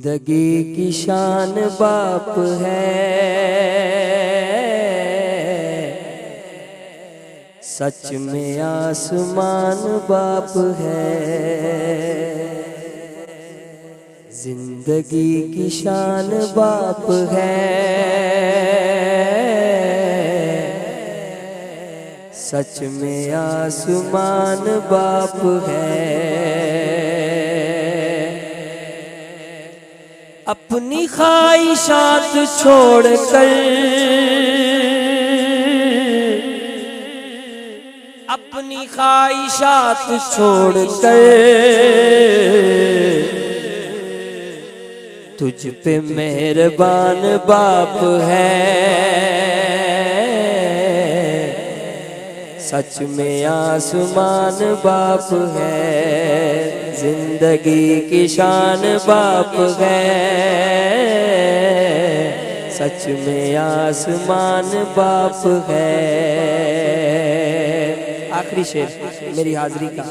जिंदगी की शान बाप है, सच में आसमान बाप है। जिंदगी की शान बाप है, सच में आसमान बाप है। अपनी ख्वाहिशात छोड़कर, अपनी ख्वाहिशात छोड़कर तुझ पे मेहरबान बाप है। सच में आसमान बाप है, जिंदगी की शान बाप है। सच में आसमान बाप है। आखिरी शेर मेरी हाजिरी का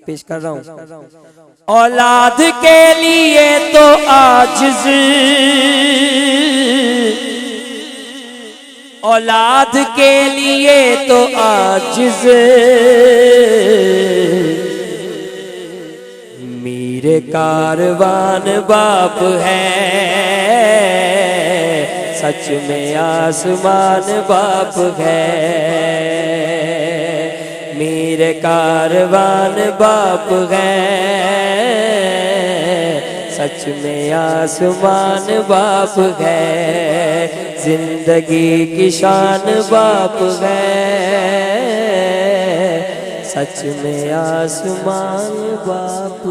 पेश कर रहा हूँ। औलाद के लिए तो आजिज़, औलाद के लिए तो आजिज़ मीरे कारवान बाप है। सच में आसमान बाप है, मीरे कारवान बाप है। सच में आसमान बाप है, जिंदगी की शान बाप है। सच में आसमान बाप